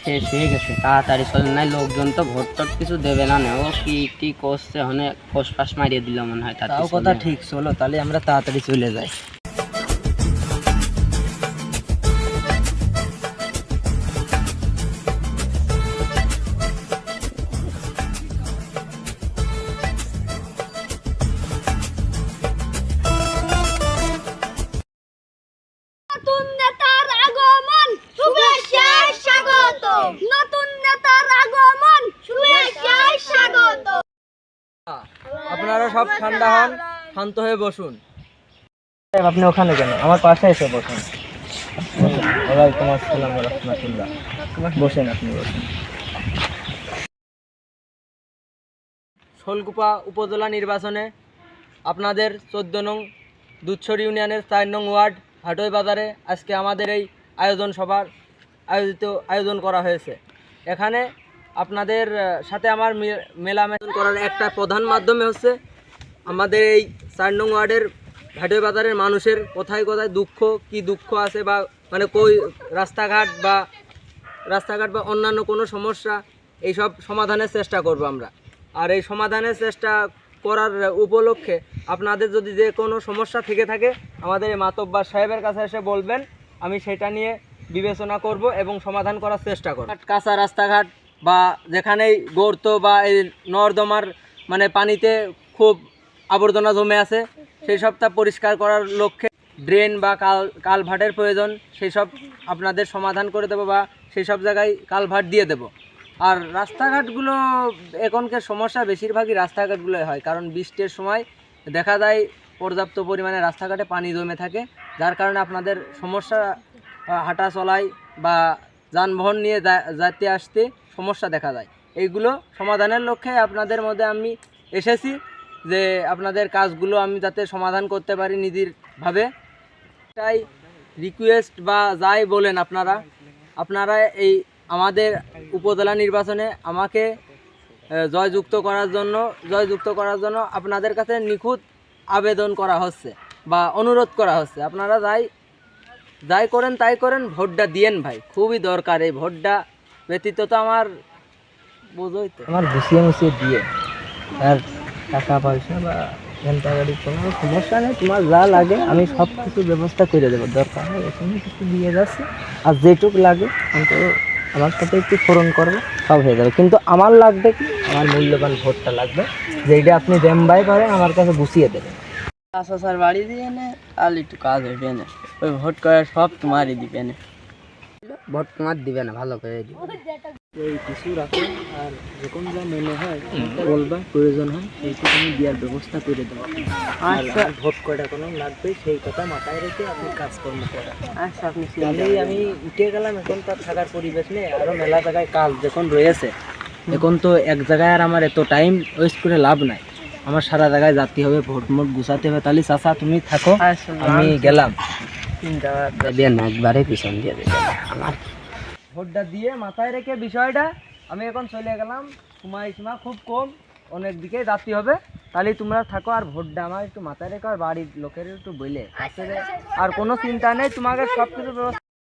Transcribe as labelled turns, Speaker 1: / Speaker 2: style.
Speaker 1: শেষ হয়ে গেছে, তাড়াতাড়ি চলে, নাই লোকজন তো ভোট টোট কিছু দেবে না। ও কি কি করছে, অনেক ফোসফাস মারিয়ে দিল মনে হয়।
Speaker 2: তাও কথা ঠিক, চলো তাহলে আমরা তাড়াতাড়ি চলে যাই।
Speaker 3: নতুন নেতার আগমন, শুভেচ্ছা স্বাগত। নতুন নেতার আগমন, শুভেচ্ছা স্বাগত।
Speaker 2: আপনারা সব ঠান্ডা হন, শান্ত হয়ে বসুন। আপনি ওখানে কেন, আমার পাশে এসে বসুন। ওয়ালাইকুম আসসালাম ওয়া রাহমাতুল্লাহ। বসেন, আপনি বসেন। শোলকুপা উপজেলা নির্বাচনে আপনাদের 14 নং দুধছড়ি ইউনিয়নের 4 নং ওয়ার্ড হাটই বাজারে আজকে আমাদের এই সভার আয়োজন করা হয়েছে। এখানে আপনাদের সাথে আমার মেলামেশা করার একটা প্রধান মাধ্যমে হচ্ছে আমাদের এই 4 নং ওয়ার্ডের হাটই বাজারের মানুষের কোথায় কোথায় কি দুঃখ আছে, বা মানে কই রাস্তাঘাট বা অন্যান্য কোনো সমস্যা, এইসব সমাধানের চেষ্টা করব আমরা। আর এই সমাধানের চেষ্টা করার উপলক্ষে আপনাদের যদি যে কোনো সমস্যা থেকে থাকে আমাদের এই মাতব্বর সাহেবের কাছে এসে বলবেন, আমি সেটা নিয়ে বিবেচনা করব এবং সমাধান করার চেষ্টা করব। কাঁচা রাস্তাঘাট বা যেখানেই গর্ত বা এই নর্দমার মানে পানিতে খুব আবর্জনা জমে আছে, সেই সবটা পরিষ্কার করার লক্ষ্যে ড্রেন বা কালভার্টের প্রয়োজন, সেই সব আপনাদের সমাধান করে দেবো বা সেই সব জায়গায় কালভার্ট দিয়ে দেব। আর রাস্তাঘাটগুলো এখনকার সমস্যা বেশিরভাগই রাস্তাঘাটগুলোই হয়, কারণ বৃষ্টির সময় দেখা যায় পর্যাপ্ত পরিমাণে রাস্তাঘাটে পানি জমে থাকে, যার কারণে আপনাদের সমস্যা হাঁটা চলায় বা যানবাহন নিয়ে যেতে আসতে সমস্যা দেখা যায়। এইগুলো সমাধানের লক্ষ্যে আপনাদের মধ্যে আমি এসেছি, যে আপনাদের কাজগুলো আমি যাতে সমাধান করতে পারি নিজেরভাবে। তাই রিকোয়েস্ট বা যাই বলেন আপনারা এই আমাদের উপজেলা নির্বাচনে আমাকে জয়যুক্ত করার জন্য আপনাদের কাছে নিখুঁত আবেদন করা হচ্ছে বা অনুরোধ করা হচ্ছে। আপনারা যাই করেন তাই করেন, ভোটটা দিয়েন ভাই, খুবই দরকার। এই ভোটটা ব্যতীত তো আমার বোঝোই তো, আমার গুছিয়ে দিয়ে আর টাকা পয়সা বা ঘন্টা গাড়ি কোনো সমস্যা নেই, তোমার যা লাগে আমি সব কিছু ব্যবস্থা করে দেবো। দরকার হয় এখানে কিছু দিয়ে যাচ্ছে, আর যেটুক লাগে অন্তত আমার সাথে একটু ফোরন করবো, সব হয়ে যাবে। কিন্তু আমার লাগবে কি, আমার মূল্যবান ভোটটা লাগবে, যেটা আপনি দেমবাই করেন আমার কাছে গুছিয়ে দেবেন।
Speaker 1: আচ্ছা স্যার, বাড়ি দিয়ে নে, তাহলে একটু কাজ হইবে না। ওই ভোট করার সব তোমারই দিবে না, ভোট তোমার দিবে না, ভালো করে দিবে।
Speaker 2: এই কিছু রাখো, আর যখন যা মনে হয় বলবা, প্রয়োজন হয় সেইটুকু আমি দেওয়ার ব্যবস্থা করে দেবো।
Speaker 1: আচ্ছা,
Speaker 2: আর ভোট কয়টা কোনো লাগবে সেই কথা মাথায় রেখে আপনি কাজকর্ম করেন।
Speaker 1: আচ্ছা, আপনি
Speaker 2: আমি উঠে গেলাম, এখন তার থাকার পরিবেশ নেই, আরও মেলা জায়গায় কাজ যখন রয়েছে, এখন তো এক জায়গায় আর আমার এত টাইম ওয়েস্ট করে লাভ নাই, আমার সারা জায়গায় যেতে হবে, ভোট গুছাতে হবে। তাহলে চাচা তুমি থাকো, আমি গেলাম।
Speaker 1: একবারে পিছন দিয়ে দেবে আমার।
Speaker 2: ভোটটা দিয়ে মাথায় রেখে বিষয়টা আমি এখন চলে গেলাম, সীমা খুব কম, অনেক দিকেই যাতে হবে। তাহলে তোমরা থাকো, আর ভোটটা আমার একটু মাথায় রেখো, আর বাড়ির লোকের একটু বলে, আর কোনো চিন্তা নেই, তোমাকে সব কিছু ব্যবস্থা